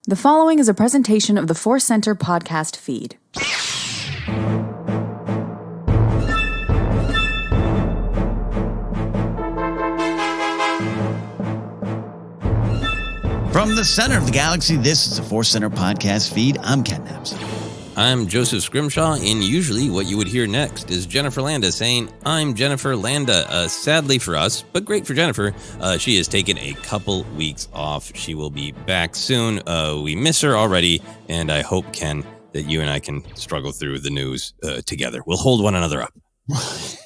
The following is a presentation of the ForceCenter podcast feed. From the center of the galaxy, this is the ForceCenter podcast feed. I'm Ken Napzok. I'm Joseph Scrimshaw, and usually what you would hear next is Jennifer Landa saying, "I'm Jennifer Landa." Sadly for us, but great for Jennifer, she has taken a couple weeks off. She will be back soon. We miss her already, and I hope, Ken, that you and I can struggle through the news together. We'll hold one another up.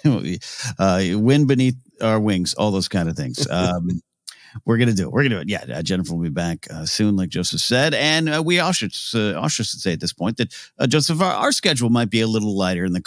Wind beneath our wings, all those kind of things. We're going to do it. Yeah, Jennifer will be back soon, like Joseph said. And we all should say at this point that, Joseph, our schedule might be a little lighter in the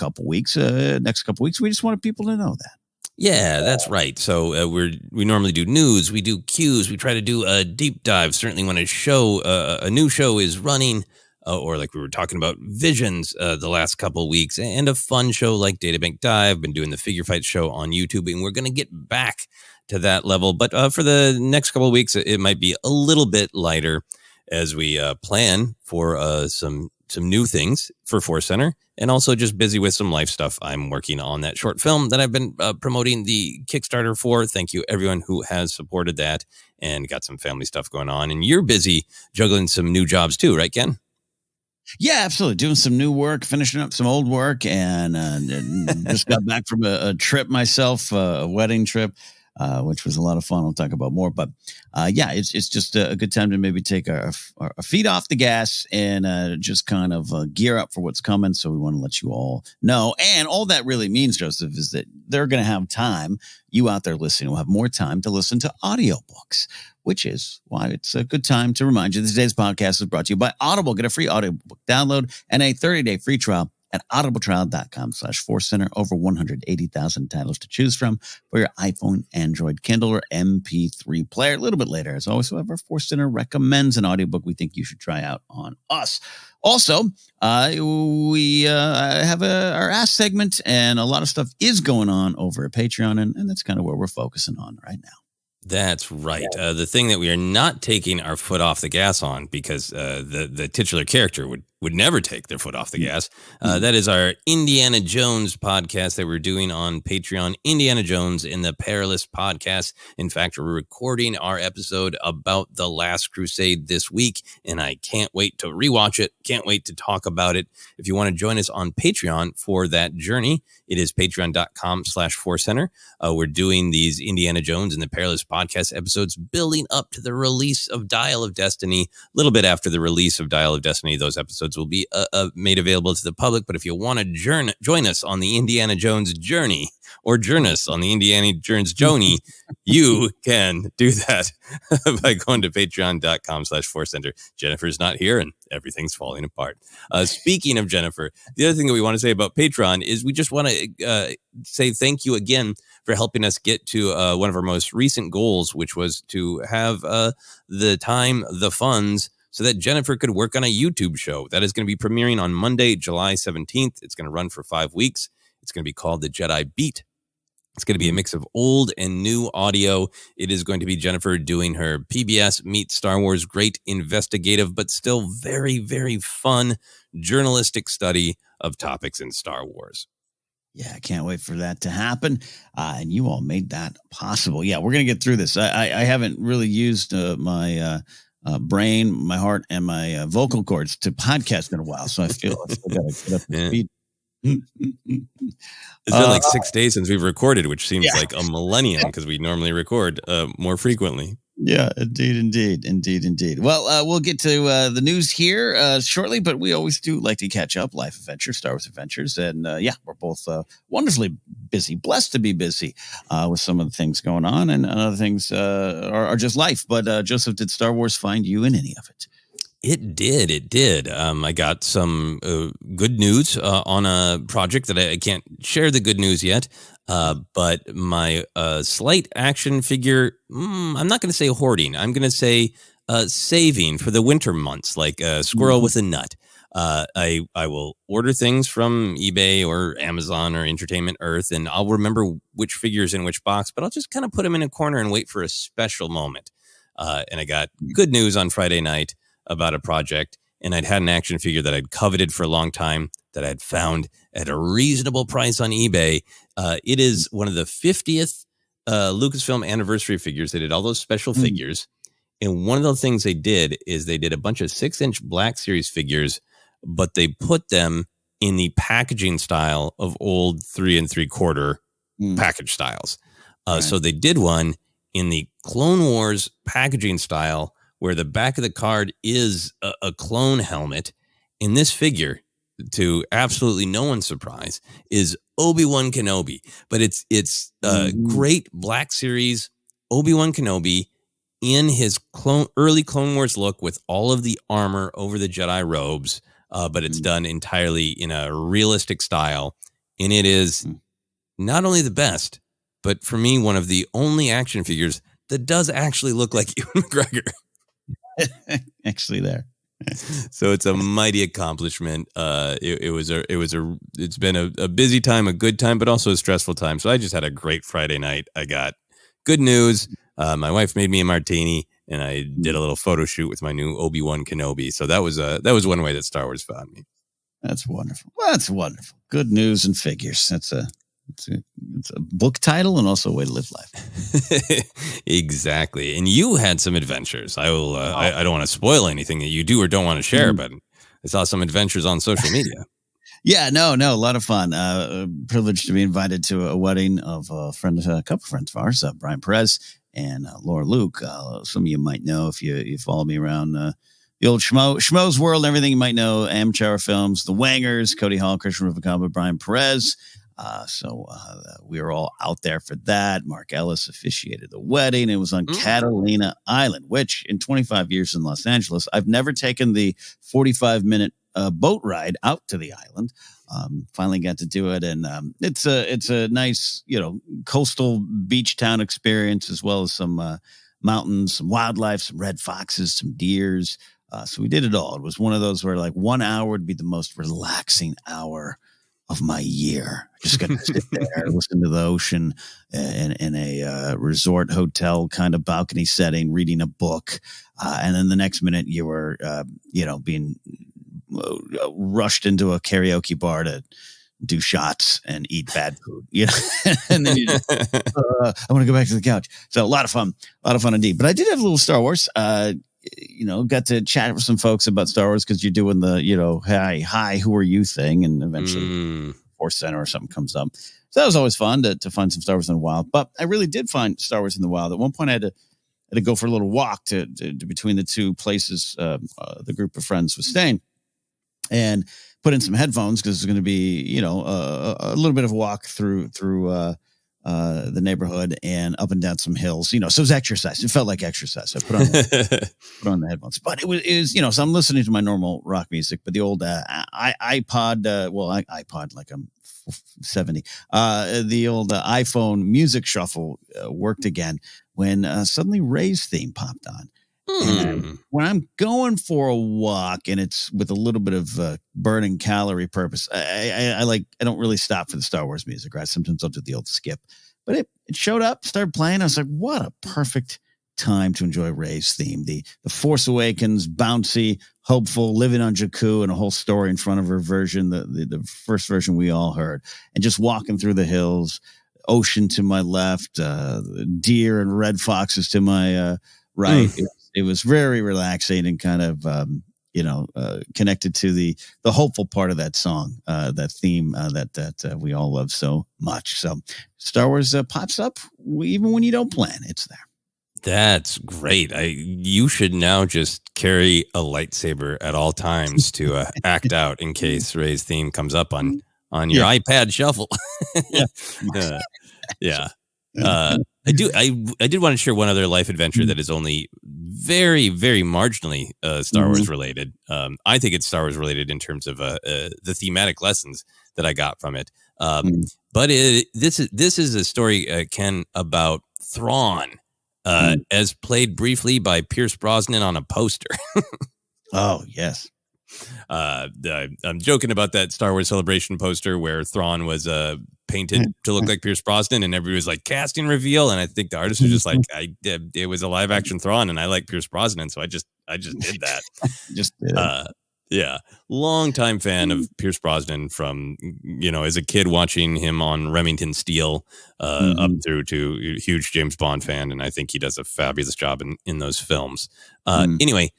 next couple weeks. We just wanted people to know that. Yeah, that's right. So we normally do news, we do cues, we try to do a deep dive. Certainly when a new show is running, or like we were talking about Visions the last couple of weeks, and a fun show like Databank Dive, been doing the Figure Fight show on YouTube, and we're going to get back to that level. But for the next couple of weeks, it might be a little bit lighter as we plan for some new things for ForceCenter, and also just busy with some life stuff. I'm working on that short film that I've been promoting the Kickstarter for. Thank you, everyone who has supported that, and got some family stuff going on. And you're busy juggling some new jobs too, right, Ken? Yeah, absolutely. Doing some new work, finishing up some old work, and just got back from a trip myself, a wedding trip. Which was a lot of fun. We'll talk about more, but yeah, it's just a good time to maybe take our feet off the gas and just kind of gear up for what's coming. So we want to let you all know. And all that really means, Joseph, is that they're going to have time. You out there listening will have more time to listen to audiobooks, which is why it's a good time to remind you that today's podcast is brought to you by Audible. Get a free audiobook download and a 30-day free trial at audibletrial.com/ForceCenter. Over 180,000 titles to choose from for your iPhone, Android, Kindle, or MP3 player. A little bit later, as always, however, ForceCenter recommends an audiobook we think you should try out on us. Also, we have our Ask segment, and a lot of stuff is going on over at Patreon, and that's kind of where we're focusing on right now. That's right. The thing that we are not taking our foot off the gas on, because the titular character would never take their foot off the gas. That is our Indiana Jones podcast that we're doing on Patreon, Indiana Jones in the Perilous Podcast. In fact, we're recording our episode about The Last Crusade this week, and I can't wait to rewatch it. Can't wait to talk about it. If you want to join us on Patreon for that journey, it is patreon.com/ForceCenter. We're doing these Indiana Jones in the Perilous Podcast episodes building up to the release of Dial of Destiny. A little bit after the release of Dial of Destiny, those episodes will be made available to the public. But if you want to join us on the Indiana Jones journey, or join us on the Indiana Jones journey, you can do that by going to patreon.com/ForceCenter. Jennifer's not here, and everything's falling apart. Speaking of Jennifer, the other thing that we want to say about Patreon is we just want to say thank you again for helping us get to one of our most recent goals, which was to have the time, the funds, so that Jennifer could work on a YouTube show. That is going to be premiering on Monday, July 17th. It's going to run for 5 weeks. It's going to be called The Jedi Beat. It's going to be a mix of old and new audio. It is going to be Jennifer doing her PBS meets Star Wars great investigative, but still very, very fun journalistic study of topics in Star Wars. Yeah, I can't wait for that to happen. And you all made that possible. Yeah, we're going to get through this. I haven't really used my brain, my heart, and my vocal cords to podcast in a while. So I feel I've still got to get up to speed. It's been like 6 days since we've recorded, which seems like a millennium, because we normally record more frequently. Yeah, indeed. Well, we'll get to the news here shortly, but we always do like to catch up. Life adventures, Star Wars adventures. And yeah, we're both wonderfully busy, blessed to be busy with some of the things going on, and other things are just life. But Joseph, did Star Wars find you in any of it? It did. I got some good news on a project that I can't share the good news yet. But my slight action figure, I'm not going to say hoarding. I'm going to say saving for the winter months, like a squirrel with a nut. I will order things from eBay or Amazon or Entertainment Earth, and I'll remember which figure's in which box, but I'll just kind of put them in a corner and wait for a special moment. And I got good news on Friday night. about a project, and I'd had an action figure that I'd coveted for a long time that I'd found at a reasonable price on eBay. It is one of the 50th Lucasfilm anniversary figures. They did all those special figures. And one of the things they did is they did a bunch of 6-inch Black Series figures, but they put them in the packaging style of old 3 3/4 package styles. So they did one in the Clone Wars packaging style, where the back of the card is a clone helmet. In this figure, to absolutely no one's surprise, is Obi-Wan Kenobi. But it's great Black Series Obi-Wan Kenobi in his early Clone Wars look with all of the armor over the Jedi robes, but it's done entirely in a realistic style. And it is not only the best, but for me, one of the only action figures that does actually look like Ewan McGregor. Actually there. So it's a mighty accomplishment. It's been a busy time, a good time, but also a stressful time. So I just had a great Friday night. I got good news. My wife made me a martini, and I did a little photo shoot with my new Obi-Wan Kenobi. So that was one way that Star Wars found me. That's wonderful. Well, that's wonderful. Good news and figures. It's a book title and also a way to live life. Exactly. And you had some adventures. I will. I don't want to spoil anything that you do or don't want to share, but I saw some adventures on social media. Yeah, no, a lot of fun. Privileged to be invited to a wedding of a couple of friends of ours, Brian Perez and Laura Luke. Some of you might know if you follow me around the old Schmo's world and everything. You might know Amateur Films, The Wangers, Cody Hall, Christian Rivacaba, Brian Perez. So we were all out there for that. Mark Ellis officiated the wedding. It was on Catalina Island, which in 25 years in Los Angeles, I've never taken the 45-minute boat ride out to the island. Finally got to do it, and it's a nice, coastal beach town experience, as well as some mountains, some wildlife, some red foxes, some deers. So we did it all. It was one of those where 1 hour would be the most relaxing hour of my year. Just got to sit there, listen to the ocean in a resort hotel kind of balcony setting, reading a book, and then the next minute you were, being rushed into a karaoke bar to do shots and eat bad food, and then you just, I want to go back to the couch. So a lot of fun indeed. But I did have a little Star Wars, got to chat with some folks about Star Wars, because you're doing the, hi, who are you thing. And eventually ForceCenter or something comes up. So that was always fun to find some Star Wars in the wild. But I really did find Star Wars in the wild. At one point I had to go for a little walk to between the two places the group of friends was staying, and put in some headphones, because it's going to be, a little bit of a walk through the neighborhood and up and down some hills, so it was exercise. It felt like exercise. So I put on the headphones, but it was, so I'm listening to my normal rock music, but the old iPod, iPod, like I'm 70, the old iPhone music shuffle worked again when suddenly Ray's theme popped on. And when I'm going for a walk and it's with a little bit of burning calorie purpose, I don't really stop for the Star Wars music, right? Sometimes I'll do the old skip, but it showed up, started playing. I was like, what a perfect time to enjoy Ray's theme. The Force Awakens, bouncy, hopeful, living on Jakku, and a whole story in front of her version, the first version we all heard, and just walking through the hills, ocean to my left, deer and red foxes to my right. It was very relaxing and kind of, connected to the hopeful part of that song, that theme that we all love so much. So Star Wars pops up even when you don't plan. It's there. That's great. You should now just carry a lightsaber at all times to act out in case Ray's theme comes up on your iPad shuffle. Yeah. I did want to share one other life adventure that is only very, very marginally Star Wars related. I think it's Star Wars related in terms of the thematic lessons that I got from it. But this is a story, Ken, about Thrawn, as played briefly by Pierce Brosnan on a poster. Oh, yes. I'm joking about that Star Wars Celebration poster where Thrawn was painted to look like Pierce Brosnan, and everybody was like casting reveal, and I think the artist was just like, it was a live action Thrawn, and I like Pierce Brosnan, so I just did that. Just did it. Yeah, longtime fan of Pierce Brosnan from, as a kid watching him on Remington Steele up through to huge James Bond fan, and I think he does a fabulous job in those films. Anyway,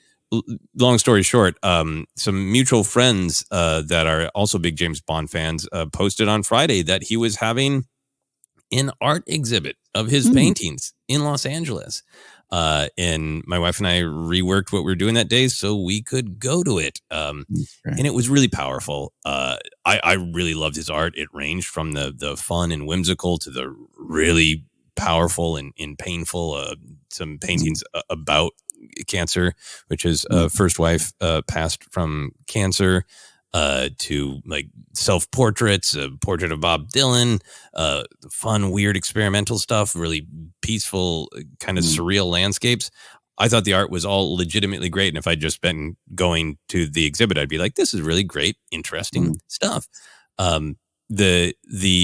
long story short, some mutual friends that are also big James Bond fans posted on Friday that he was having an art exhibit of his paintings in Los Angeles. And my wife and I reworked what we were doing that day so we could go to it. And it was really powerful. I really loved his art. It ranged from the fun and whimsical to the really powerful and painful, some paintings about cancer, which his first wife passed from cancer, to like self-portraits, a portrait of Bob Dylan, fun, weird experimental stuff, really peaceful, kind of surreal landscapes. I thought the art was all legitimately great. And if I'd just been going to the exhibit, I'd be like, this is really great, interesting stuff. The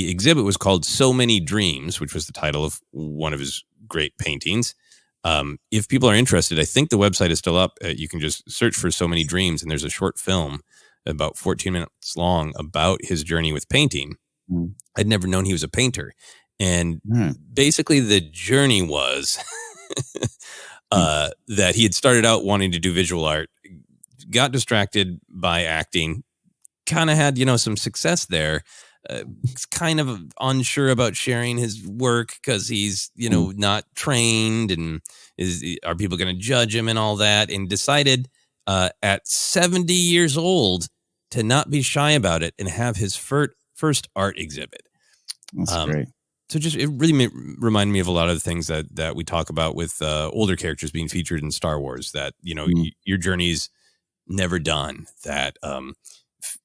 exhibit was called So Many Dreams, which was the title of one of his great paintings. If people are interested, I think the website is still up. You can just search for So Many Dreams, and there's a short film about 14 minutes long about his journey with painting. I'd never known he was a painter. And basically the journey was that he had started out wanting to do visual art, got distracted by acting, kind of had, some success there. He's kind of unsure about sharing his work because he's, not trained, and are people going to judge him and all that, and decided at 70 years old to not be shy about it and have his first art exhibit. That's great. So it really reminded me of a lot of the things that we talk about with older characters being featured in Star Wars, that, your journey's never done, that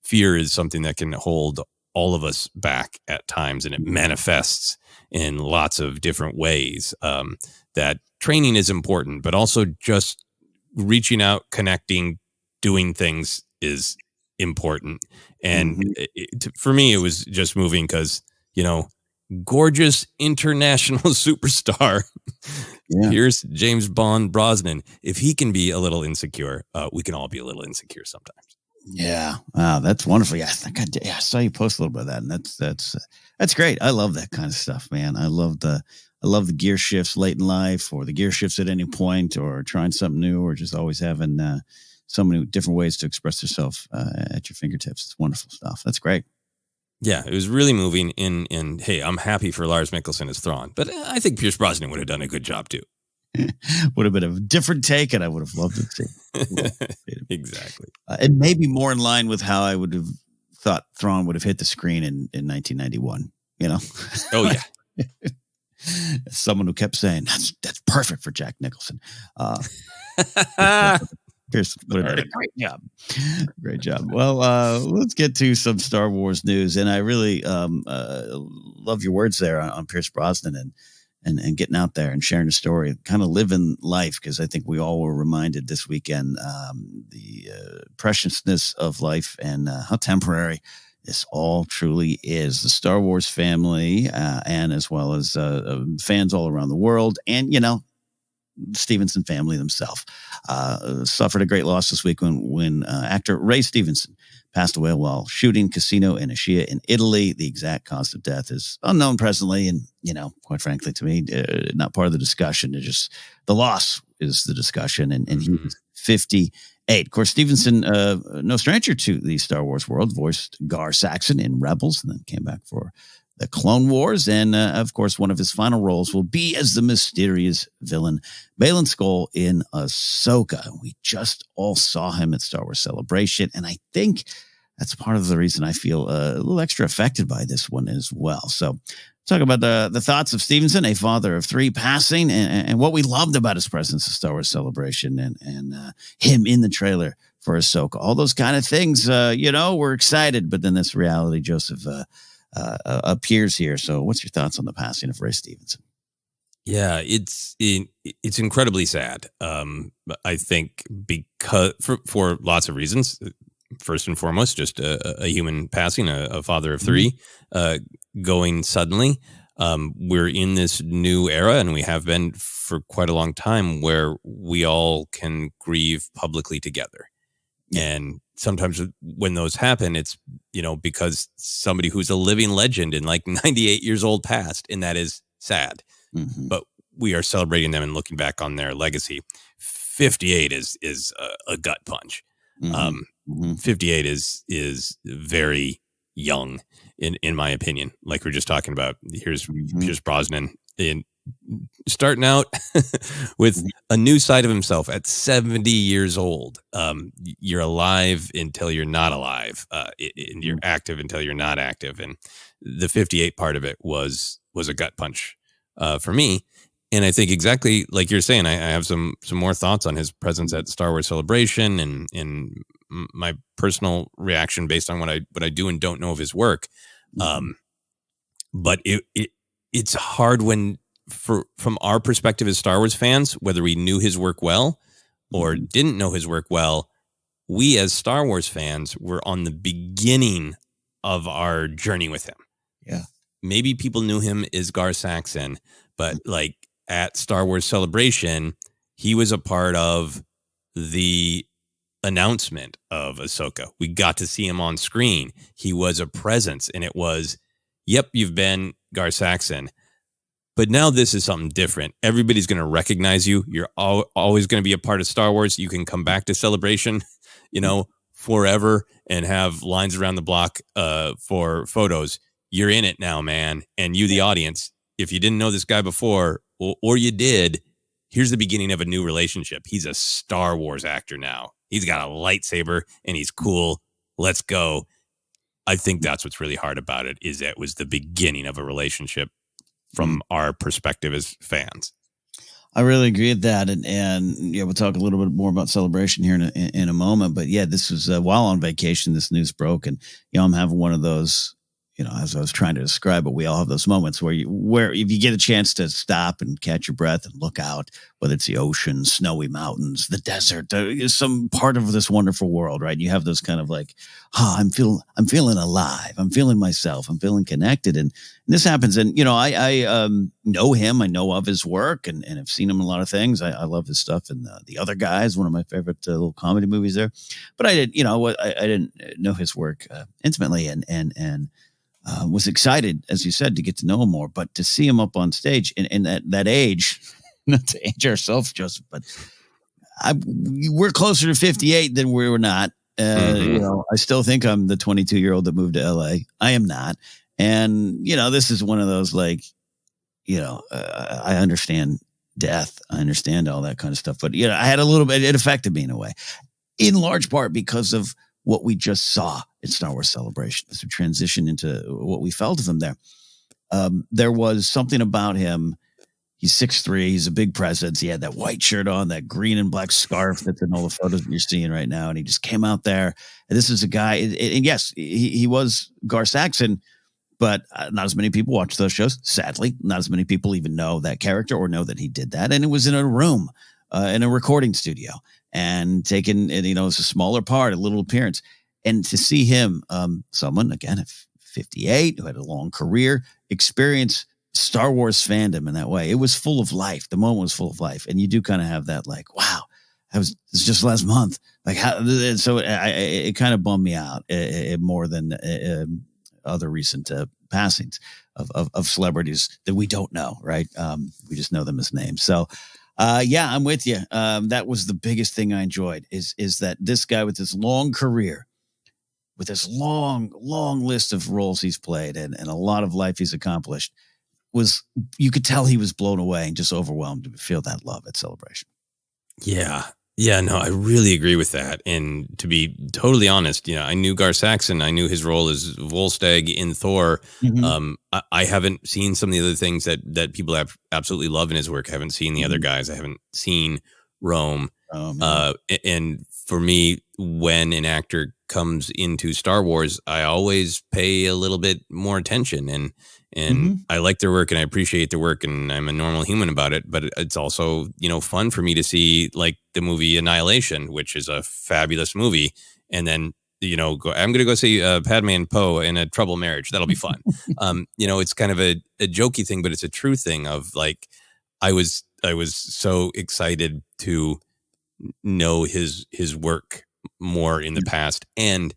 fear is something that can hold all of us back at times, and it manifests in lots of different ways. That training is important, but also just reaching out, connecting, doing things is important. And for me, it was just moving because, gorgeous international superstar. Here's James Bond Brosnan. If he can be a little insecure, we can all be a little insecure sometimes. Yeah. Wow. That's wonderful. Yeah. I think I saw you post a little bit of that, and that's great. I love that kind of stuff, man. I love the gear shifts late in life, or the gear shifts at any point, or trying something new, or just always having so many different ways to express yourself at your fingertips. It's wonderful stuff. That's great. Yeah, it was really moving. And hey, I'm happy for Lars Mikkelsen as Thrawn, but I think Pierce Brosnan would have done a good job too. Would have been a different take, and I would have loved to see. Exactly. And maybe more in line with how I would have thought Thrawn would have hit the screen in 1991. Oh yeah. Someone who kept saying that's perfect for Jack Nicholson. Pierce would have done a great job. Well, let's get to some Star Wars news, and I really love your words there on Pierce Brosnan and getting out there and sharing the story, kind of living life, because I think we all were reminded this weekend the preciousness of life and how temporary this all truly is. The Star Wars family, and as well as fans all around the world, and Stevenson family themselves suffered a great loss this week when actor Ray Stevenson passed away while shooting Casino in Ischia in Italy. The exact cause of death is unknown presently, and quite frankly, to me, not part of the discussion. It's just the loss is the discussion, and he was 58. Of course, Stevenson, no stranger to the Star Wars world, voiced Gar Saxon in Rebels, and then came back for the Clone Wars. And of course, one of his final roles will be as the mysterious villain Baylan Skoll in Ahsoka. We just all saw him at Star Wars Celebration, and I think that's part of the reason I feel a little extra affected by this one as well. So talk about the thoughts of Stevenson, a father of three, passing, and what we loved about his presence at Star Wars Celebration, and him in the trailer for Ahsoka. All those kind of things, we're excited, but then this reality, Joseph, appears here. So what's your thoughts on the passing of Ray Stevenson? Yeah, it's incredibly sad. I think because for lots of reasons, first and foremost, just a human passing, a father of three, going suddenly. We're in this new era, and we have been for quite a long time, where we all can grieve publicly together. And sometimes when those happen, it's, because somebody who's a living legend and like 98 years old passed, and that is sad. But we are celebrating them and looking back on their legacy. 58 is a gut punch. 58 is very young in my opinion. Like we're just talking about, here's Brosnan in starting out with a new side of himself at 70 years old. You're alive until you're not alive, and you're active until you're not active. And the 58 part of it was a gut punch for me. And I think exactly like you're saying, I have some more thoughts on his presence at Star Wars Celebration and my personal reaction based on what I do and don't know of his work. But it's hard when, from our perspective as Star Wars fans, whether we knew his work well or didn't know his work well, we as Star Wars fans were on the beginning of our journey with him. Yeah. Maybe people knew him as Gar Saxon, but like at Star Wars Celebration, he was a part of the announcement of Ahsoka. We got to see him on screen. He was a presence, and it was, yep, you've been Gar Saxon, but now this is something different. Everybody's going to recognize you. You're always going to be a part of Star Wars. You can come back to Celebration, forever and have lines around the block for photos. You're in it now, man. And you, the audience, if you didn't know this guy before, or you did, here's the beginning of a new relationship. He's a Star Wars actor now. He's got a lightsaber and he's cool. Let's go. I think that's what's really hard about it, is that it was the beginning of a relationship from our perspective as fans. I really agree with that. And we'll talk a little bit more about Celebration here in a moment. But yeah, this was while on vacation, this news broke, and I'm having one of those, as I was trying to describe it, we all have those moments where if you get a chance to stop and catch your breath and look out, whether it's the ocean, snowy mountains, the desert, some part of this wonderful world, right? You have those kind of like, I'm feeling alive. I'm feeling myself. I'm feeling connected. And this happens. And, I know him. I know of his work and I've seen him in a lot of things. I love his stuff. And The Other Guys, one of my favorite little comedy movies there. But I didn't know his work intimately and was excited, as you said, to get to know him more, but to see him up on stage and that age, not to age ourselves, Joseph, but we're closer to 58 than we were not. I still think I'm the 22-year-old that moved to LA. I am not. And, this is one of those, like, I understand death. I understand all that kind of stuff. But, I had a little bit, it affected me in a way, in large part because of what we just saw at Star Wars Celebration as we transition into what we felt of him there. There was something about him. He's 6'3". He's a big presence. He had that white shirt on, that green and black scarf that's in all the photos that you're seeing right now. And he just came out there. And this is a guy. And yes, he was Gar Saxon, but not as many people watch those shows. Sadly, not as many people even know that character or know that he did that. And it was in a room, in a recording studio, and taken, and it's a smaller part, a little appearance. And to see him, someone, again, at 58, who had a long career, experience Star Wars fandom in that way, it was full of life. The moment was full of life. And you do kind of have that, like, wow, it's just last month. Like, how? So it kind of bummed me out more than other recent passings of celebrities that we don't know, right? We just know them as names. So, yeah, I'm with you. That was the biggest thing I enjoyed is that this guy with this long career, with this long list of roles he's played and a lot of life he's accomplished, you could tell he was blown away and just overwhelmed to feel that love at Celebration. Yeah. Yeah, no, I really agree with that. And to be totally honest, I knew Gar Saxon. I knew his role as Volstagg in Thor. I haven't seen some of the other things that people have absolutely love in his work. I haven't seen The Other Guys. I haven't seen Rome. And for me, when an actor comes into Star Wars, I always pay a little bit more attention. And I like their work and I appreciate their work and I'm a normal human about it. But it's also, fun for me to see like the movie Annihilation, which is a fabulous movie. And then I'm going to go see Padme and Poe in a trouble marriage. That'll be fun. It's kind of a jokey thing, but it's a true thing of like, I was so excited to know his work more in the past and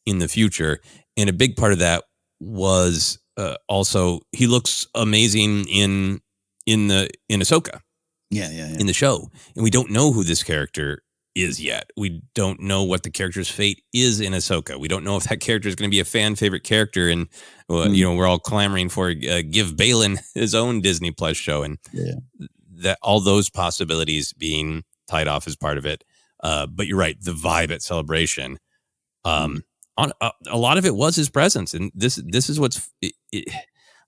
in the future. And a big part of that was also he looks amazing in Ahsoka. Yeah. In the show. And we don't know who this character is yet. We don't know what the character's fate is in Ahsoka. We don't know if that character is going to be a fan favorite character. And, we're all clamoring for give Balin his own Disney Plus show. And that all those possibilities being tied off as part of it. But you're right. The vibe at Celebration, on a lot of it was his presence. And this is what's, I'm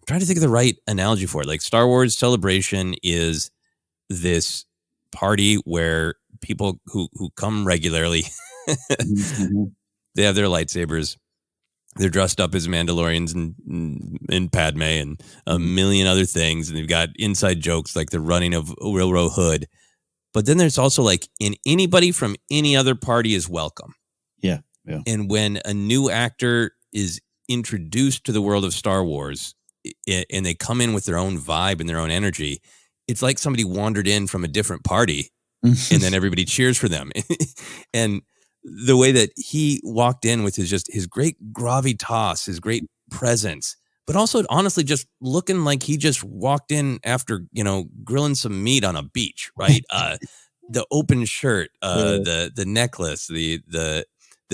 trying to think of the right analogy for it. Like Star Wars Celebration is this party where people who come regularly, they have their lightsabers. They're dressed up as Mandalorians and Padme and a million other things. And they've got inside jokes like the running of Railroad Hood. But then there's also like anybody from any other party is welcome. Yeah. And when a new actor is introduced to the world of Star Wars and they come in with their own vibe and their own energy, it's like somebody wandered in from a different party and then everybody cheers for them. And the way that he walked in with his great gravitas, his great presence, but also honestly just looking like he just walked in after, grilling some meat on a beach, right? The open shirt, the necklace, the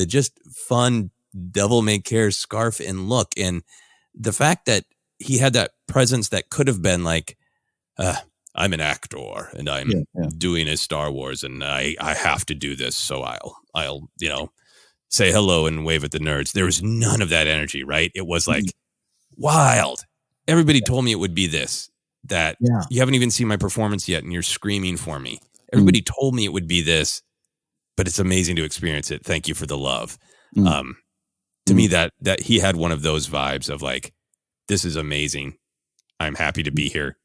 just fun devil may care scarf and look. And the fact that he had that presence that could have been like, I'm an actor and I'm doing a Star Wars and I have to do this. So I'll say hello and wave at the nerds. There was none of that energy, right? It was like wild. Everybody told me it would be this, that you haven't even seen my performance yet and you're screaming for me. Everybody told me it would be this, but it's amazing to experience it. Thank you for the love. To me, that he had one of those vibes of like, this is amazing. I'm happy to be here.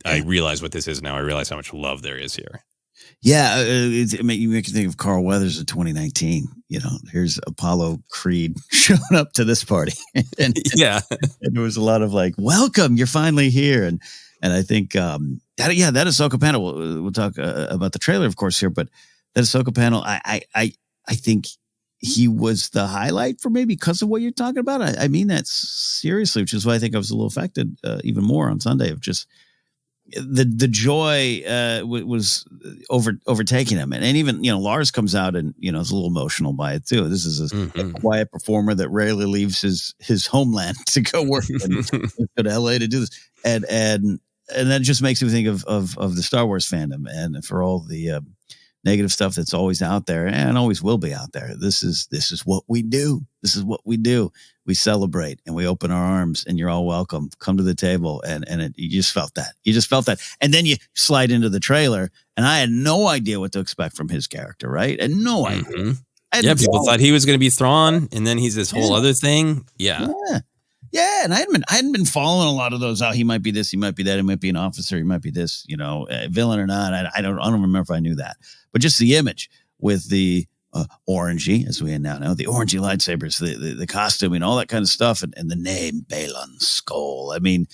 I realize what this is now. I realize how much love there is here. Yeah, you make you think of Carl Weathers in 2019. Here's Apollo Creed showing up to this party, and there was a lot of like, "Welcome, you're finally here." And I think that Ahsoka panel. We'll talk about the trailer, of course, here, but that Ahsoka panel, I think he was the highlight for me because of what you're talking about. I mean that seriously, which is why I think I was a little affected even more on Sunday of just. The joy was overtaking him, and even Lars comes out and is a little emotional by it too. This is a quiet performer that rarely leaves his homeland to go work and go to LA to do this, and that just makes me think of the Star Wars fandom and for all the negative stuff that's always out there and always will be out there. This is what we do. This is what we do. We celebrate and we open our arms and you're all welcome. Come to the table. And you just felt that. And then you slide into the trailer and I had no idea what to expect from his character, right? And no idea. People thought he was going to be Thrawn and then he's this whole other thing. Yeah. And I hadn't been following a lot of those. Oh, he might be this, he might be that, he might be an officer, he might be this, villain or not. I don't remember if I knew that. But just the image with the orangey, as we now know, the orangey lightsabers, the costume and all that kind of stuff, and the name Balin Skull. I mean,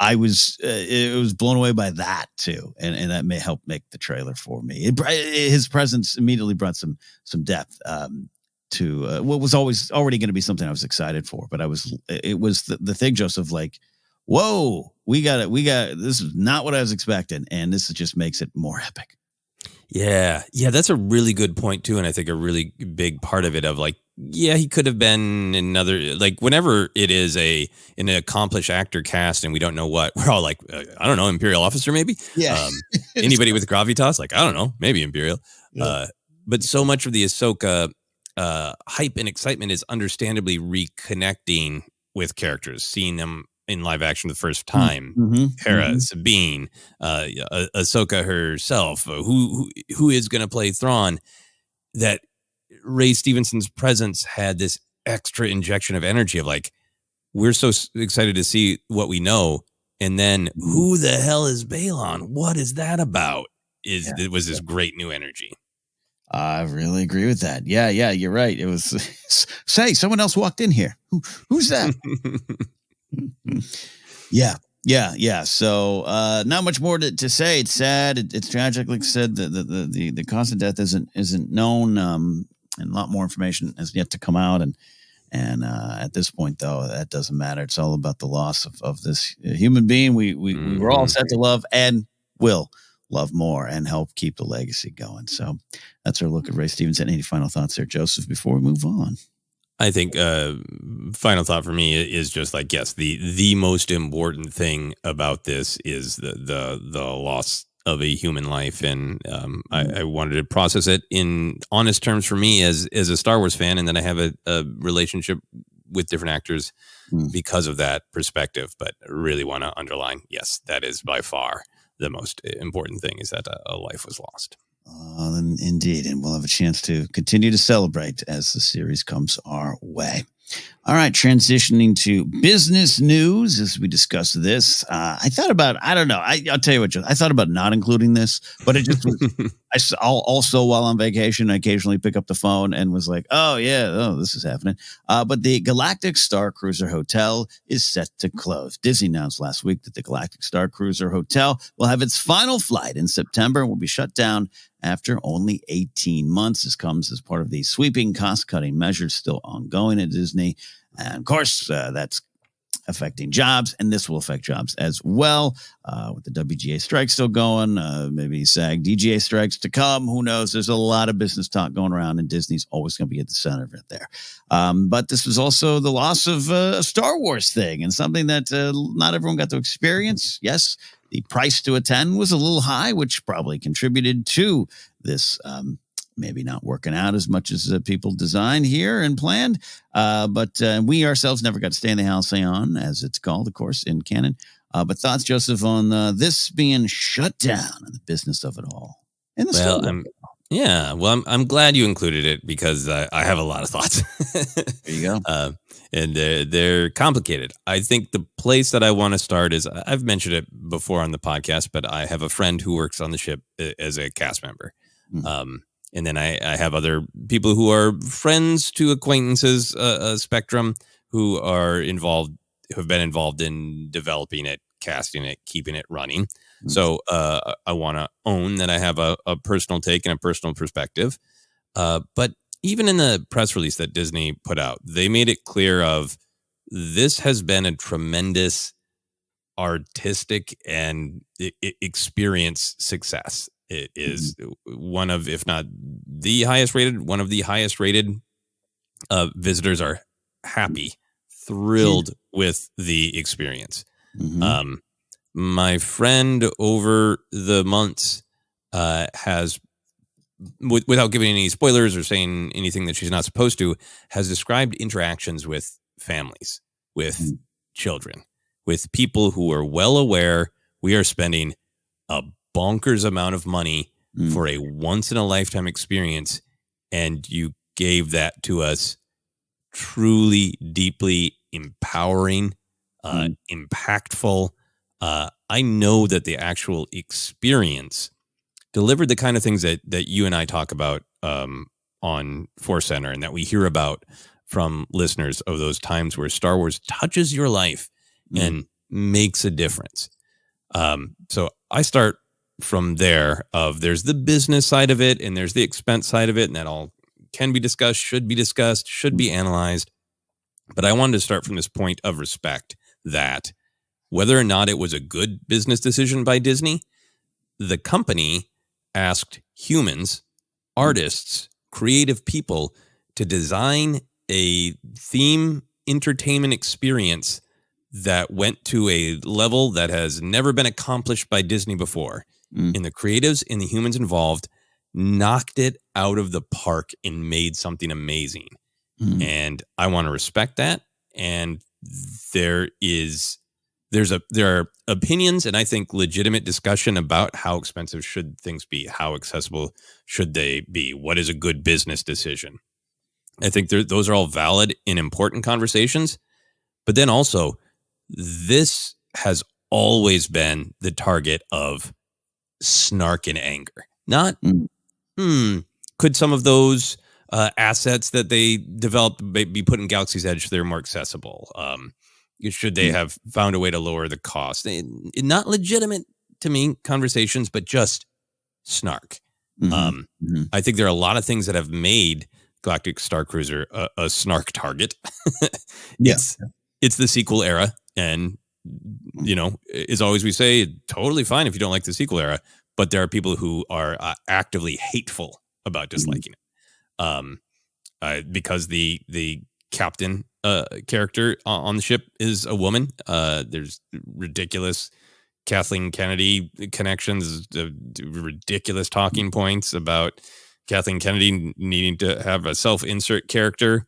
it was blown away by that too, and that may help make the trailer for me. His presence immediately brought some depth to what was always already going to be something I was excited for. But it was the thing, Joseph, like, whoa, we got it. This is not what I was expecting, and this just makes it more epic. Yeah, that's a really good point too, and I think a really big part of it of like, he could have been another, like whenever it is an accomplished actor cast and we don't know what, we're all like, I don't know, Imperial officer maybe. Yeah, anybody with gravitas, like I don't know, maybe Imperial. Yeah. But so much of the Ahsoka hype and excitement is understandably reconnecting with characters, seeing them in live action the first time. Hera, Sabine, Ahsoka herself, who is going to play Thrawn, that Ray Stevenson's presence had this extra injection of energy of like, we're so excited to see what we know. And then who the hell is Balon? What is that about? It was this great new energy. I really agree with that. Yeah, you're right. It was say someone else walked in here. Who's that? Yeah. So not much more to say. It's sad. It's tragic. Like I said, the cause of death isn't known, and a lot more information has yet to come out. And at this point, though, that doesn't matter. It's all about the loss of this human being we were all set to love and will love more and help keep the legacy going. So that's our look at Ray Stevenson. Any final thoughts there, Joseph, before we move on? I think final thought for me is just like, yes, the most important thing about this is the loss of a human life. And I wanted to process it in honest terms for me as a Star Wars fan. And then I have a relationship with different actors because of that perspective. But I really want to underline, yes, that is by far the most important thing, is that a life was lost. Indeed. And we'll have a chance to continue to celebrate as the series comes our way. All right, transitioning to business news as we discuss this. I thought about, I don't know, I'll tell you what, I thought about not including this, but it just was, also while on vacation, I occasionally pick up the phone and was like, this is happening. But the Galactic Starcruiser Hotel is set to close. Disney announced last week that the Galactic Starcruiser Hotel will have its final flight in September and will be shut down after only 18 months. This comes as part of the sweeping cost-cutting measures still ongoing at Disney. And, of course, that's affecting jobs, and this will affect jobs as well. With the WGA strike still going, maybe SAG, DGA strikes to come. Who knows? There's a lot of business talk going around, and Disney's always going to be at the center of it there. But this was also the loss of a Star Wars thing, and something that not everyone got to experience. Yes, the price to attend was a little high, which probably contributed to this maybe not working out as much as people designed here and planned. But we ourselves never got to stay in the Halcyon, as it's called, of course, in canon. But thoughts, Joseph, on this being shut down and the business of it all? I'm glad you included it, because I have a lot of thoughts. There you go. And they're complicated. I think the place that I want to start is, I've mentioned it before on the podcast, but I have a friend who works on the ship as a cast member. And then I have other people who are friends to acquaintances, spectrum, who are involved, who have been involved in developing it, casting it, keeping it running. So I want to own that I have a personal take and a personal perspective. But even in the press release that Disney put out, they made it clear of, this has been a tremendous artistic and experience success. It is one of, if not the highest rated, one of the highest rated. Visitors are happy, thrilled with the experience. My friend over the months has, without giving any spoilers or saying anything that she's not supposed to, has described interactions with families, with children, with people who are well aware we are spending a bonkers amount of money for a once-in-a-lifetime experience, and you gave that to us truly, deeply empowering, impactful. I know that the actual experience delivered the kind of things that you and I talk about on ForceCenter, and that we hear about from listeners of those times where Star Wars touches your life and makes a difference. So I start from there of, there's the business side of it and there's the expense side of it, and that all can be discussed, should be analyzed. But I wanted to start from this point of respect, that whether or not it was a good business decision by Disney, the company asked humans, artists, creative people to design a theme entertainment experience that went to a level that has never been accomplished by Disney before. And the creatives and the humans involved knocked it out of the park and made something amazing. And I want to respect that. And there are opinions, and I think legitimate discussion about how expensive should things be, how accessible should they be, what is a good business decision. I think those are all valid and important conversations. But then also, this has always been the target of snark and anger. Not, could some of those assets that they developed be put in Galaxy's Edge so they're more accessible? Should they have found a way to lower the cost? Not legitimate to me conversations, but just snark. I think there are a lot of things that have made Galactic Starcruiser a snark target. It's the sequel era, and as always we say, totally fine if you don't like the sequel era, but there are people who are actively hateful about disliking it, because the captain character on the ship is a woman. There's ridiculous Kathleen Kennedy connections, ridiculous talking points about Kathleen Kennedy needing to have a self-insert character.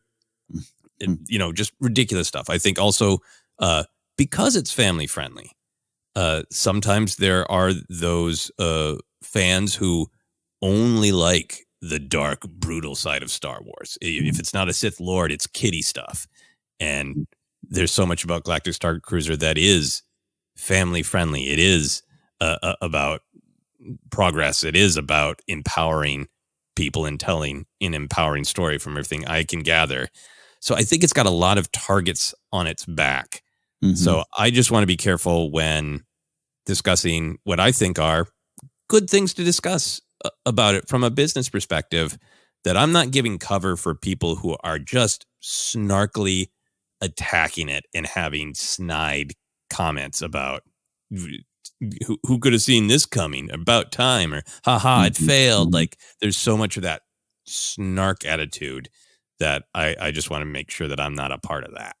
Just ridiculous stuff. I think also because it's family friendly, sometimes there are those fans who only like the dark, brutal side of Star Wars. If it's not a Sith Lord, it's kiddie stuff. And there's so much about Galactic Starcruiser that is family friendly. It is about progress. It is about empowering people and telling an empowering story from everything I can gather. So I think it's got a lot of targets on its back. So I just want to be careful when discussing what I think are good things to discuss about it from a business perspective, that I'm not giving cover for people who are just snarkily attacking it and having snide comments about who could have seen this coming, about time, or haha, it failed. Like, there's so much of that snark attitude that I just want to make sure that I'm not a part of that.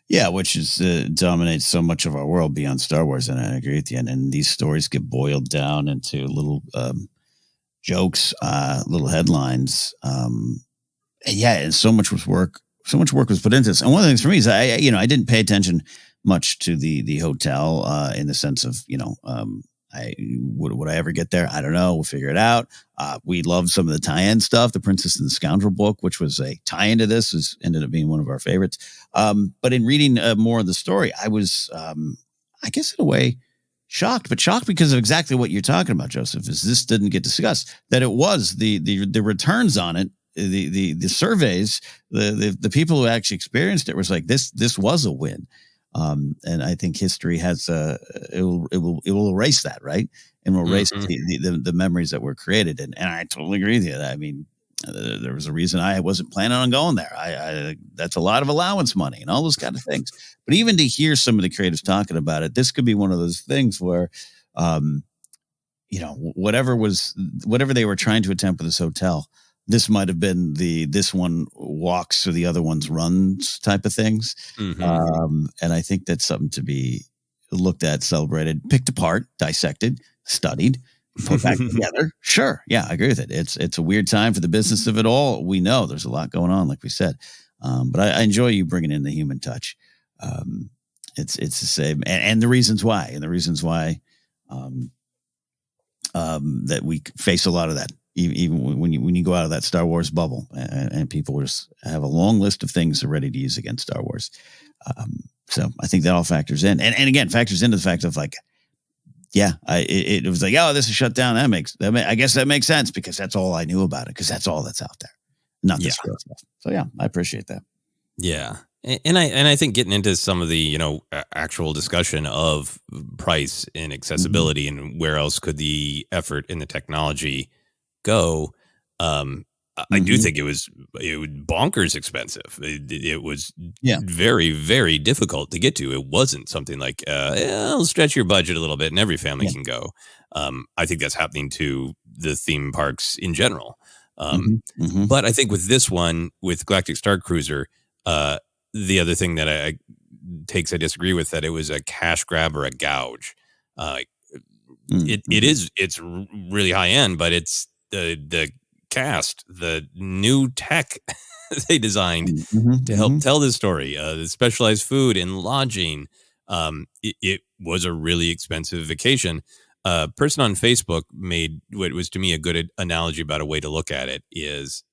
Yeah, which is dominates so much of our world beyond Star Wars, and I agree with you. And these stories get boiled down into little jokes, little headlines, and so much work was put into this. And one of the things for me is I didn't pay attention much to the hotel in the sense of would I ever get there? I don't know. We'll figure it out. We loved some of the tie-in stuff. The Princess and the Scoundrel book, which was a tie-in to this, ended up being one of our favorites. But in reading more of the story, I was, I guess in a way, shocked because of exactly what you're talking about, Joseph. Is this didn't get discussed, that it was the returns on it, the surveys, the people who actually experienced it was like this was a win. And I think history has it will erase that, right? And will erase the memories that were created. And I totally agree with you. I mean, there was a reason I wasn't planning on going there. I that's a lot of allowance money and all those kind of things. But even to hear some of the creatives talking about it, this could be one of those things where, whatever they were trying to attempt with this hotel, this might have been this one walks or the other one's runs type of things. And I think that's something to be looked at, celebrated, picked apart, dissected, studied, put back together. Sure. Yeah, I agree with it. It's a weird time for the business of it all. We know there's a lot going on, like we said. But I enjoy you bringing in the human touch. It's the same. And the reasons why. That we face a lot of that. Even when you go out of that Star Wars bubble, and people just have a long list of things they're ready to use against Star Wars. So I think that all factors in, and again factors into the fact of like, it was like, oh, this is shut down. I guess that makes sense because that's all I knew about it, because that's all that's out there, not this real stuff. So yeah, I appreciate that. Yeah. And I think getting into some of the, actual discussion of price and accessibility and where else could the effort in the technology go, I do think it was bonkers expensive. It was very, very difficult to get to. It wasn't something like, I'll stretch your budget a little bit and every family can go. I think that's happening to the theme parks in general. But I think with this one, with Galactic Starcruiser, the other thing that I disagree with, that it was a cash grab or a gouge. It's really high end, but it's the cast, the new tech they designed to help tell this story, the specialized food and lodging. It was a really expensive vacation. A person on Facebook made what was to me a good analogy about a way to look at it is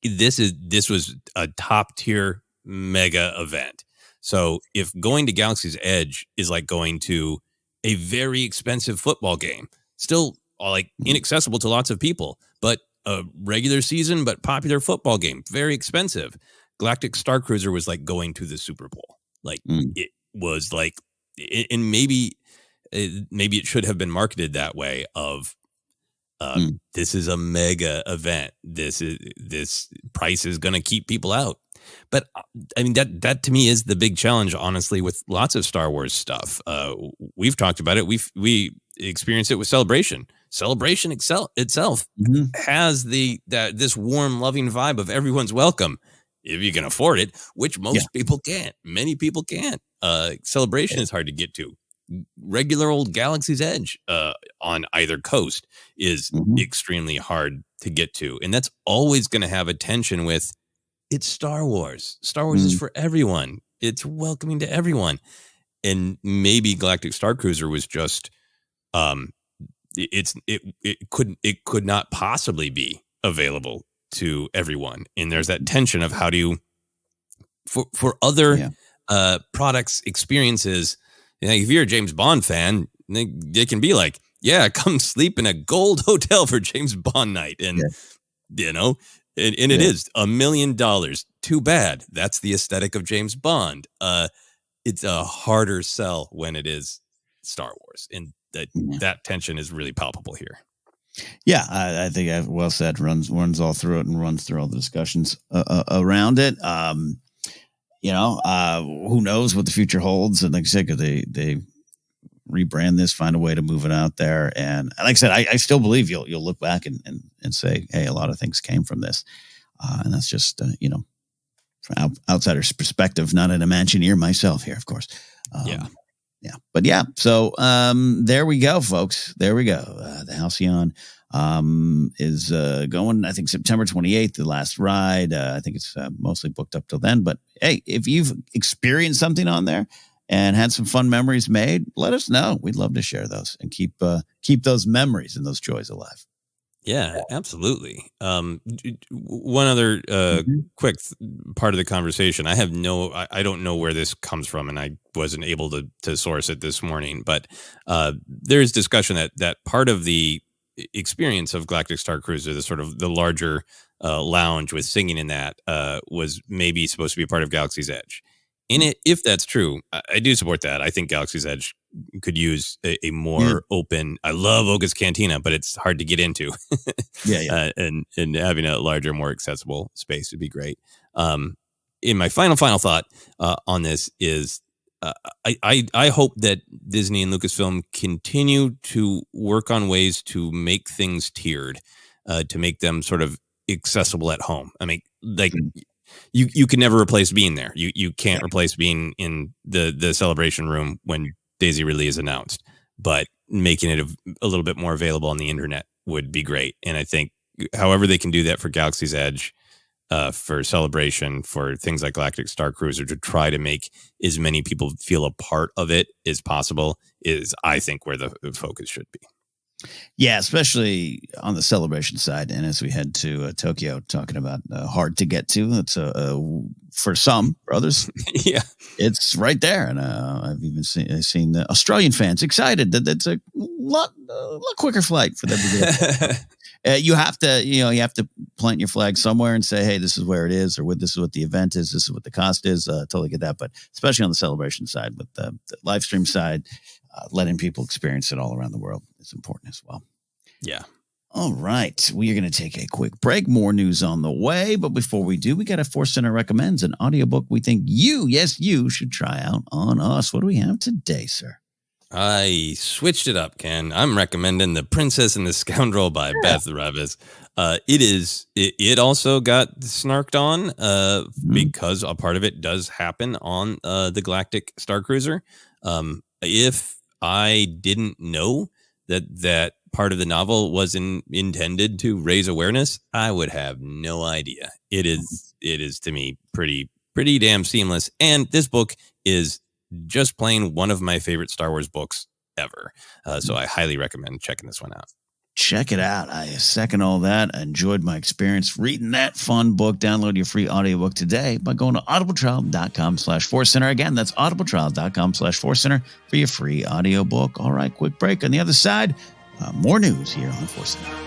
this was a top tier mega event. So if going to Galaxy's Edge is like going to a very expensive football game, still like inaccessible to lots of people, but a regular season but popular football game, very expensive. Galactic Starcruiser was like going to the Super Bowl. Like it was like, and maybe it should have been marketed that way. Of this is a mega event. This price is going to keep people out. But I mean, that to me is the big challenge, honestly, with lots of Star Wars stuff. We've talked about it. We experienced it with Celebration. Celebration itself has this warm, loving vibe of everyone's welcome if you can afford it, which most people can't. Many people can't. Celebration is hard to get to. Regular old Galaxy's Edge on either coast is extremely hard to get to, and that's always going to have a tension with. It's Star Wars. Star Wars is for everyone. It's welcoming to everyone. And maybe Galactic Starcruiser was just it could not possibly be available to everyone. And there's that tension of how do you for other products, experiences, if you're a James Bond fan, they can be like, yeah, come sleep in a gold hotel for James Bond night. And And it is $1 million. Too bad. That's the aesthetic of James Bond. It's a harder sell when it is Star Wars, and that tension is really palpable here. Yeah, I think I've well said. Runs all through it and runs through all the discussions around it. Who knows what the future holds? And like I said, they rebrand this, find a way to move it out there. And like I said, I still believe you'll look back and say, hey, a lot of things came from this. And that's just, from outsider's perspective, not an Imagineer myself here, of course. But so there we go, folks. There we go. The Halcyon is going, I think, September 28th, the last ride. I think it's mostly booked up till then. But hey, if you've experienced something on there and had some fun memories made, let us know. We'd love to share those and keep those memories and those joys alive. Yeah, absolutely. One other quick part of the conversation. I don't know where this comes from, and I wasn't able to source it this morning. But there's discussion that part of the experience of Galactic Starcruiser, the sort of the larger lounge with singing in that, was maybe supposed to be a part of Galaxy's Edge. In it, if that's true, I do support that. I think Galaxy's Edge could use a more open. I love Oga's Cantina, but it's hard to get into. And having a larger, more accessible space would be great. In my final thought on this is, I hope that Disney and Lucasfilm continue to work on ways to make things tiered, to make them sort of accessible at home. I mean, like. You can never replace being there. You can't replace being in the celebration room when Daisy Ridley is announced, but making it a little bit more available on the internet would be great. And I think however they can do that for Galaxy's Edge, for Celebration, for things like Galactic Starcruiser, to try to make as many people feel a part of it as possible is, I think, where the focus should be. Yeah, especially on the Celebration side. And as we head to Tokyo, talking about hard to get to, it's for some, for others, it's right there. And I've even seen the Australian fans excited that it's a lot quicker flight for them to get. You have to plant your flag somewhere and say, hey, this is where it is, or this is what the event is, this is what the cost is. Totally get that. But especially on the Celebration side, with the live stream side, letting people experience it all around the world is important as well. Yeah. All right. We are going to take a quick break. More news on the way. But before we do, we got a ForceCenter recommends an audiobook we think you should try out on us. What do we have today, sir? I switched it up, Ken. I'm recommending The Princess and the Scoundrel by Beth Revis. It also got snarked on because a part of it does happen on the Galactic Starcruiser. If I didn't know that part of the novel was intended to raise awareness, I would have no idea. It is to me pretty damn seamless. And this book is just plain one of my favorite Star Wars books ever. So I highly recommend checking this one out. Check it out. I second all that. I enjoyed my experience reading that fun book. Download your free audiobook today by going to audibletrial.com/ForceCenter. Again, that's audibletrial.com/ForceCenter for your free audiobook. All right, quick break. On the other side, more news here on ForceCenter.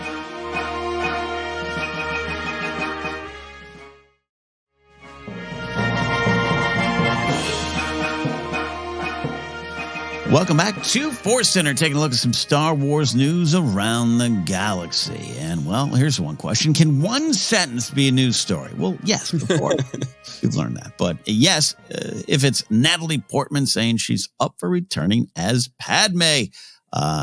Welcome back to ForceCenter, taking a look at some Star Wars news around the galaxy. And, well, here's one question. Can one sentence be a news story? Well, yes, of course. You've learned that. But yes, if it's Natalie Portman saying she's up for returning as Padme.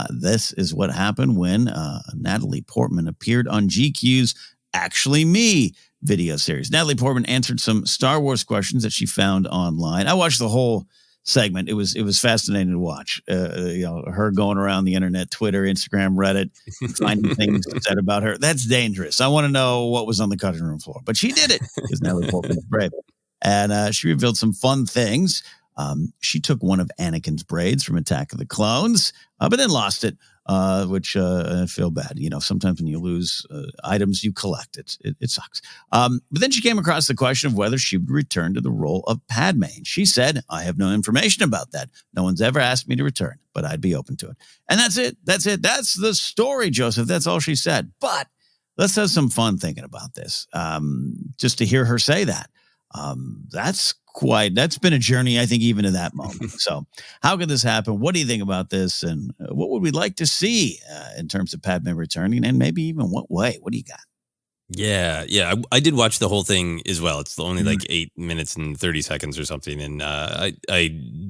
This is what happened when Natalie Portman appeared on GQ's Actually Me video series. Natalie Portman answered some Star Wars questions that she found online. I watched the whole segment. It was fascinating to watch. Her going around the internet, Twitter, Instagram, Reddit, finding things said about her. That's dangerous. I want to know what was on the cutting room floor, but she did it because Natalie Portman is brave, and she revealed some fun things. She took one of Anakin's braids from Attack of the Clones, but then lost it, which I feel bad. Sometimes when you lose items you collect, it sucks. But then she came across the question of whether she would return to the role of Padme. And she said, I have no information about that. No one's ever asked me to return, but I'd be open to it. And that's it. That's the story, Joseph. That's all she said. But let's have some fun thinking about this. Just to hear her say that. That's been a journey, I think, even to that moment. So how could this happen? What do you think about this? And what would we like to see in terms of Padme returning, and maybe even what way? What do you got? Yeah. I did watch the whole thing as well. It's only like 8 minutes and 30 seconds or something. And I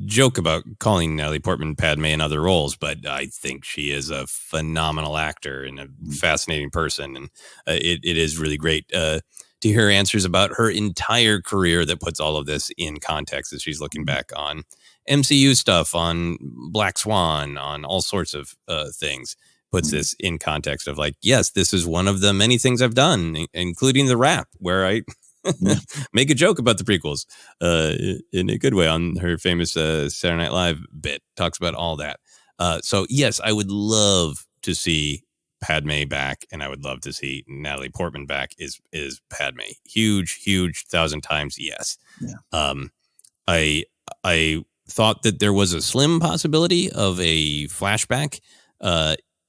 joke about calling Natalie Portman Padme in other roles, but I think she is a phenomenal actor and a fascinating person. And it is really great to hear answers about her entire career that puts all of this in context as she's looking back on MCU stuff, on Black Swan, on all sorts of things. Puts this in context of like, yes, this is one of the many things I've done, including the rap where I make a joke about the prequels in a good way on her famous Saturday Night Live bit. Talks about all that. So yes, I would love to see Padme back, and I would love to see Natalie Portman back is Padme. Huge 1,000 times yes. Yeah. I thought that there was a slim possibility of a flashback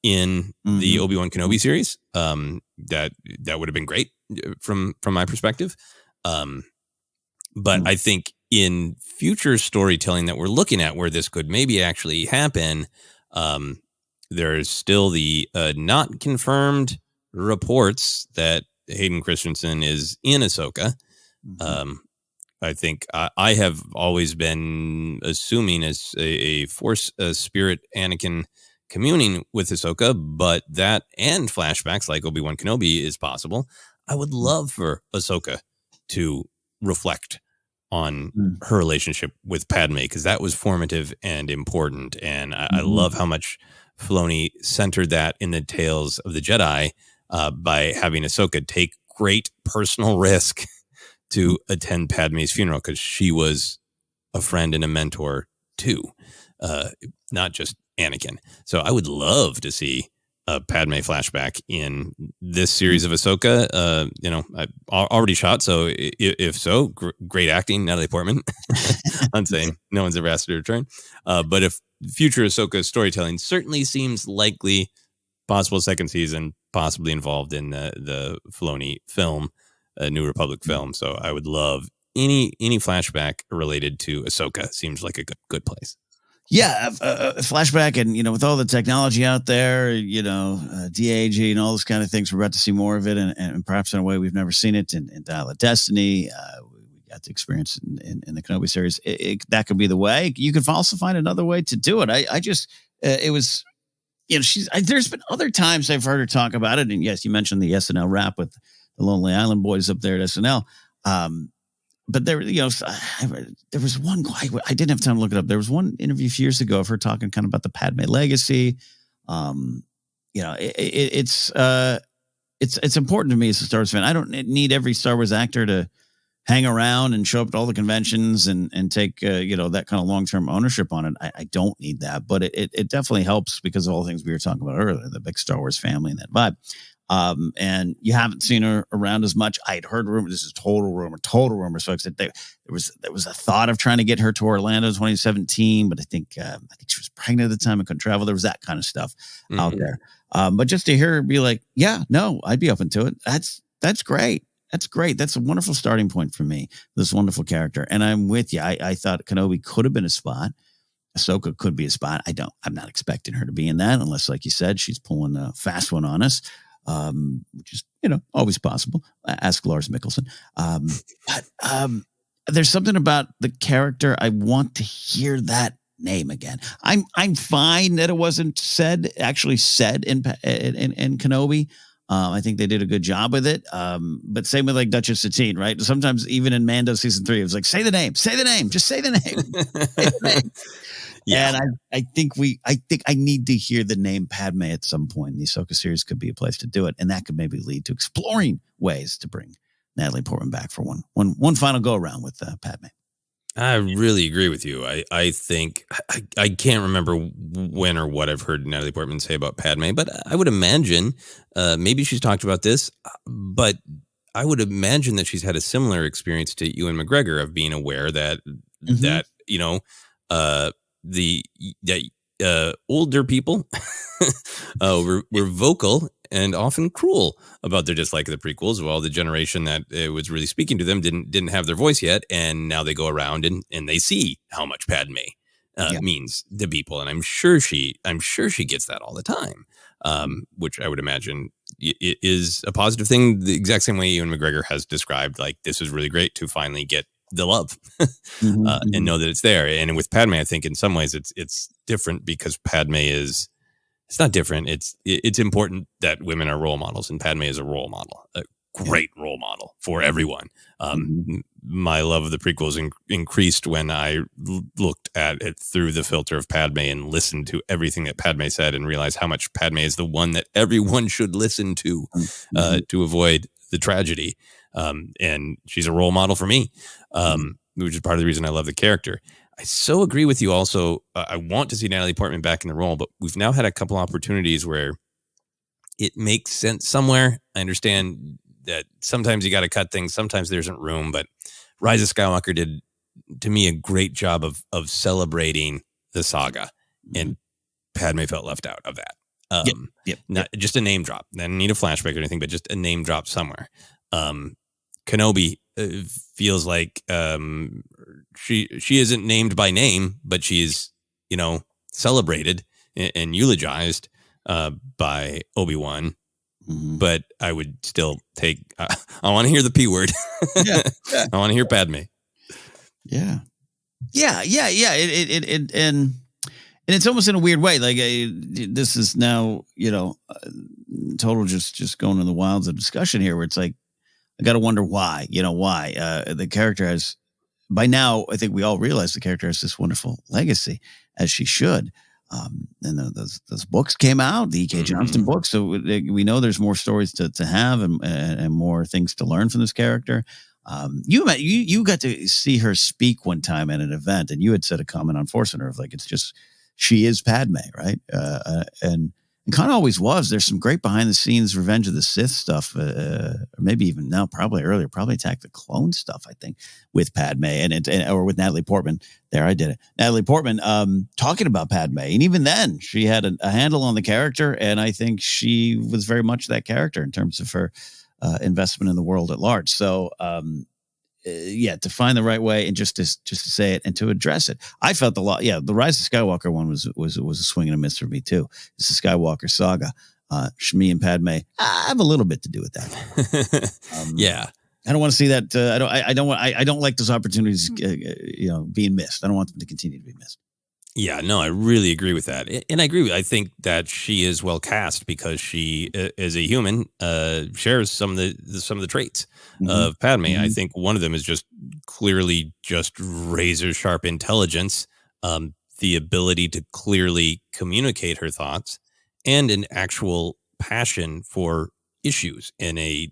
in the Obi-Wan Kenobi series. That would have been great from my perspective. But I think in future storytelling that we're looking at where this could maybe actually happen, there's still the not confirmed reports that Hayden Christensen is in Ahsoka. I think I have always been assuming as a Force spirit Anakin communing with Ahsoka, but that and flashbacks like Obi-Wan Kenobi is possible. I would love for Ahsoka to reflect on her relationship with Padme, because that was formative and important. And I love how much Filoni centered that in the Tales of the Jedi by having Ahsoka take great personal risk to attend Padme's funeral, because she was a friend and a mentor too, not just Anakin. So I would love to see a Padme flashback in this series of Ahsoka. I already shot, so if so, great acting, Natalie Portman. I'm saying no one's ever asked her to return. But if future Ahsoka storytelling certainly seems likely, possible second season, possibly involved in the Filoni film, New Republic film. So I would love any flashback related to Ahsoka. Seems like a good place. Yeah, a flashback, and with all the technology out there, de-aging and all those kind of things, we're about to see more of it, and perhaps in a way we've never seen it in Dial of Destiny. We got to experience in the Kenobi series. That could be the way. You could also find another way to do it. It was, there's been other times I've heard her talk about it, and yes, you mentioned the SNL rap with the Lonely Island Boys up there at SNL. But there was one. I didn't have time to look it up. There was one interview a few years ago of her talking kind of about the Padme legacy. It's important to me as a Star Wars fan. I don't need every Star Wars actor to hang around and show up at all the conventions and take that kind of long-term ownership on it. I don't need that, but it definitely helps because of all the things we were talking about earlier, the big Star Wars family and that vibe. And you haven't seen her around as much. I had heard rumors. This is total rumors, folks. That there was a thought of trying to get her to Orlando in 2017, but I think she was pregnant at the time and couldn't travel. There was that kind of stuff out there. But just to hear her be like, yeah, no, I'd be open to it. That's great. That's great. That's a wonderful starting point for me. This wonderful character. And I'm with you. I thought Kenobi could have been a spot. Ahsoka could be a spot. I'm not expecting her to be in that unless, like you said, she's pulling a fast one on us, which is, always possible. Ask Lars Mikkelsen. But there's something about the character. I want to hear that name again. I'm fine that it wasn't actually said in Kenobi. I think they did a good job with it. But same with like Duchess Satine, right? Sometimes even in Mando season 3, it was like, say the name, just say the name. Say the name. Yeah. And I think I need to hear the name Padme at some point. The Ahsoka series could be a place to do it. And that could maybe lead to exploring ways to bring Natalie Portman back for one final go around with Padme. I really agree with you. I think I can't remember when or what I've heard Natalie Portman say about Padme, but I would imagine maybe she's talked about this, but I would imagine that she's had a similar experience to Ewan McGregor of being aware that older people were vocal and often cruel about their dislike of the prequels, while the generation that was really speaking to them didn't have their voice yet, and now they go around and they see how much Padme means to people, and I'm sure she gets that all the time, which I would imagine is a positive thing. The exact same way Ewan McGregor has described, like, this was really great to finally get the love and know that it's there. And with Padme, I think in some ways it's different because Padme is. It's not different. It's important that women are role models, and Padme is a role model, a great role model for everyone. My love of the prequels increased when I looked at it through the filter of Padme and listened to everything that Padme said and realized how much Padme is the one that everyone should listen to avoid the tragedy. And she's a role model for me, which is part of the reason I love the character. I so agree with you also. I want to see Natalie Portman back in the role, but we've now had a couple opportunities where it makes sense somewhere. I understand that sometimes you got to cut things. Sometimes there isn't room, but Rise of Skywalker did, to me, a great job of celebrating the saga, and Padme felt left out of that. Not just a name drop. I didn't need a flashback or anything, but just a name drop somewhere. Kenobi feels like she isn't named by name, but she's celebrated and eulogized by Obi-Wan. But I would still take. I want to hear the P word. I want to hear Padme. Yeah. And it's almost in a weird way. Like this is now total just going in the wilds of discussion here, where it's like, I got to wonder why, the character has, by now, I think we all realize the character has this wonderful legacy, as she should. And those books came out, the E.K. Johnston books. So we know there's more stories to have and more things to learn from this character. You got to see her speak one time at an event, and you had said a comment on ForceCenter of like, it's just, she is Padme, right? And kind of always was. There's some great behind the scenes Revenge of the Sith stuff, or maybe even now, probably earlier, probably Attack the Clone stuff, I think, with Padme or with Natalie Portman. There, I did it. Natalie Portman talking about Padme. And even then, she had a handle on the character, and I think she was very much that character in terms of her investment in the world at large. So, to find the right way and just to say it and to address it. I felt the Rise of Skywalker one was a swing and a miss for me too. It's the Skywalker saga. Shmi and Padme, I have a little bit to do with that. I don't want to see that. I don't like those opportunities, being missed. I don't want them to continue to be missed. Yeah, no, I really agree with that. And I agree. I think that she is well cast because she, as a human, shares some of the traits of Padme. I think one of them is just clearly just razor sharp intelligence, the ability to clearly communicate her thoughts, and an actual passion for issues and a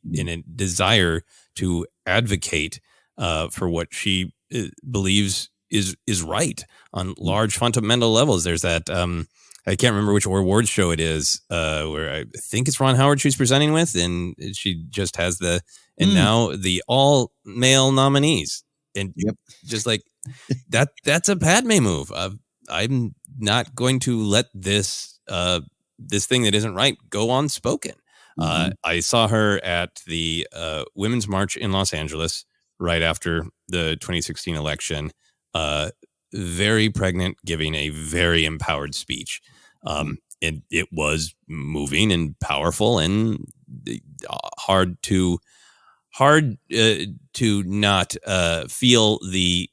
desire to advocate for what she believes is right on large fundamental levels. There's that I can't remember which awards show it is, where I think it's Ron Howard she's presenting with, and she just has now the all male nominees, and just like that's a Padme move. I'm not going to let this thing that isn't right go unspoken. I saw her at the Women's March in Los Angeles right after the 2016 election. very pregnant, giving a very empowered speech. It was moving and powerful and hard to not feel the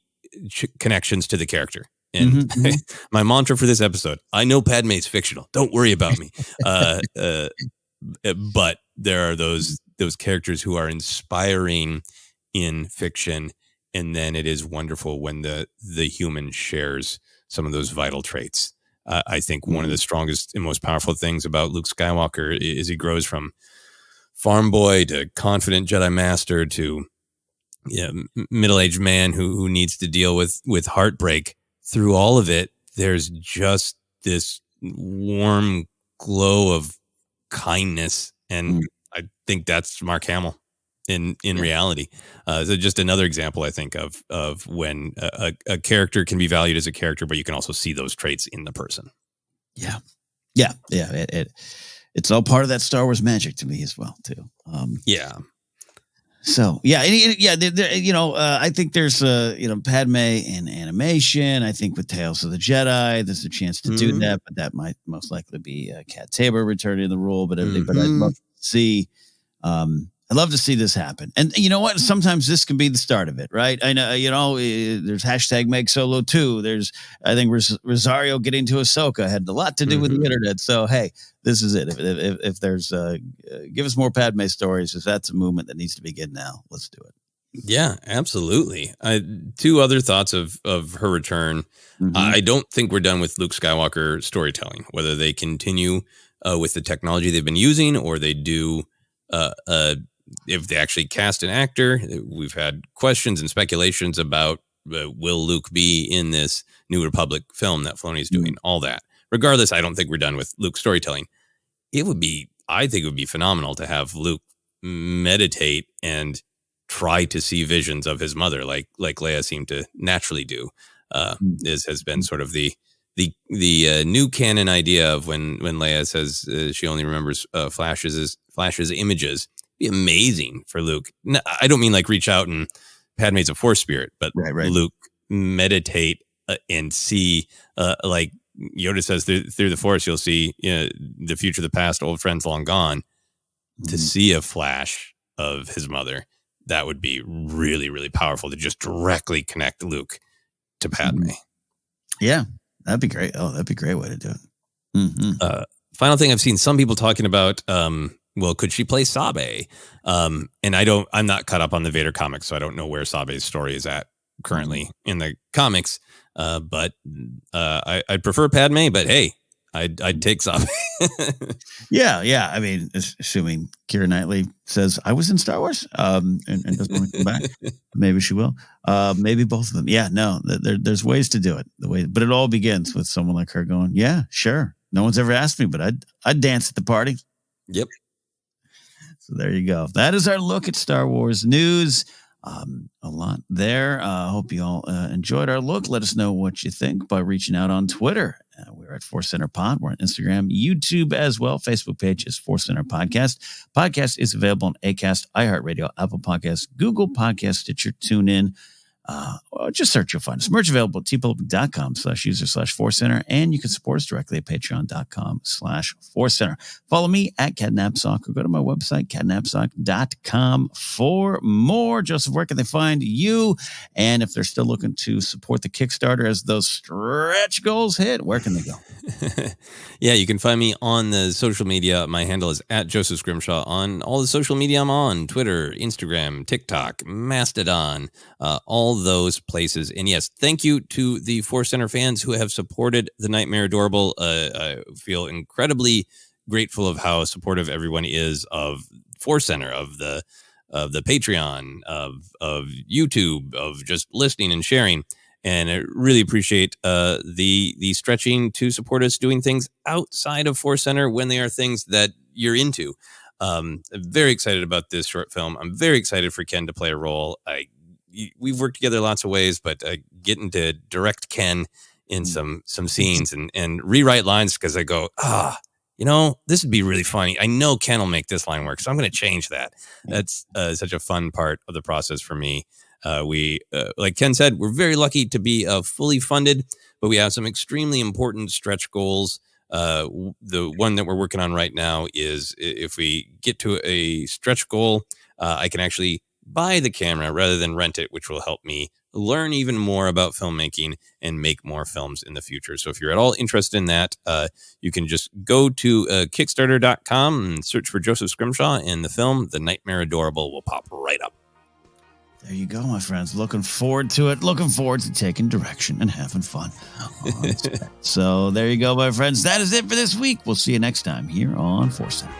connections to there. And my mantra for this episode: I know Padme's fictional. Don't worry about me. But there are those characters who are inspiring in fiction, and then it is wonderful when the human shares some of those vital traits. I think one of the strongest and most powerful things about Luke Skywalker is he grows from farm boy to confident Jedi master to middle-aged man who needs to deal with heartbreak. Through all of it, there's just this warm glow of kindness, and I think that's Mark Hamill in reality. So just another example, I think, of when a character can be valued as a character, but you can also see those traits in the person. Yeah. It's all part of that Star Wars magic to me as well, too. So I think there's Padme in animation. I think with Tales of the Jedi, there's a chance to do that, but that might most likely be Kat Tabor returning the role. But I'd love to see. I'd love to see this happen. And you know what? Sometimes this can be the start of it, right? I know, there's hashtag Make Solo 2. There's, I think, Rosario getting to Ahsoka had a lot to do with the internet. So, hey, this is it. If there's, give us more Padme stories. If that's a movement that needs to begin now, let's do it. Yeah, absolutely. Two other thoughts of her return. I don't think we're done with Luke Skywalker storytelling, whether they continue with the technology they've been using or they do if they actually cast an actor. We've had questions and speculations about will Luke be in this New Republic film that Filoni's doing, all that. Regardless, I don't think we're done with Luke's storytelling. I think it would be phenomenal to have Luke meditate and try to see visions of his mother like Leia seemed to naturally do. This has been sort of the new canon idea of when Leia says she only remembers flashes, images. It'd be amazing for Luke. No, I don't mean like reach out and Padme's a force spirit, but right. Luke meditate and see, like Yoda says, through the force, you'll see the future, the past, old friends long gone. To see a flash of his mother, that would be really, really powerful to just directly connect Luke to Padme. Yeah, that'd be great. Oh, that'd be a great way to do it. Final thing, I've seen some people talking about, well, could she play Sabe? And I'm not caught up on the Vader comics, so I don't know where Sabe's story is at currently in the comics. But I'd prefer Padme, but hey, I'd take Sabe. Yeah. I mean, assuming Keira Knightley says I was in Star Wars, and doesn't want to come back, maybe she will. Maybe both of them. Yeah, no, there's ways to do it. But it all begins with someone like her going, yeah, sure. No one's ever asked me, but I'd dance at the party. Yep. So there you go. That is our look at Star Wars news. A lot there. Hope you all enjoyed our look. Let us know what you think by reaching out on Twitter. We're at ForceCenter Pod. We're on Instagram, YouTube as well. Facebook page is ForceCenter Podcast. Podcast is available on Acast, iHeartRadio, Apple Podcasts, Google Podcasts, Stitcher, TuneIn. Or just search, you'll find us. Merch available at tpublic.com/user/ForceCenter. And you can support us directly at patreon.com/ForceCenter. Follow me at Ken Napzok or go to my website, kennapzok.com for more. Joseph, where can they find you? And if they're still looking to support the Kickstarter as those stretch goals hit, where can they go? Yeah, you can find me on the social media. My handle is at Joseph Scrimshaw on all the social media I'm on: Twitter, Instagram, TikTok, Mastodon, all those places. And yes, thank you to the Force Center fans who have supported the Nightmare Adorable. I feel incredibly grateful of how supportive everyone is of Force Center, of the Patreon, of YouTube, of just listening and sharing. And I really appreciate the stretching to support us doing things outside of Force Center when they are things that you're into. I'm very excited about this short film. I'm very excited for Ken to play a role. We've worked together lots of ways, but getting to direct Ken in some scenes and rewrite lines because I go, this would be really funny. I know Ken will make this line work, so I'm going to change that. That's such a fun part of the process for me. We, like Ken said, we're very lucky to be fully funded, but we have some extremely important stretch goals. The one that we're working on right now is if we get to a stretch goal, I can actually buy the camera rather than rent it, which will help me learn even more about filmmaking and make more films in the future. So if you're at all interested in that, you can just go to Kickstarter.com and search for Joseph Scrimshaw, and the film, The Nightmare Adorable, will pop right up. There you go, my friends. Looking forward to it. Looking forward to taking direction and having fun. So there you go, my friends. That is it for this week. We'll see you next time here on ForceCenter.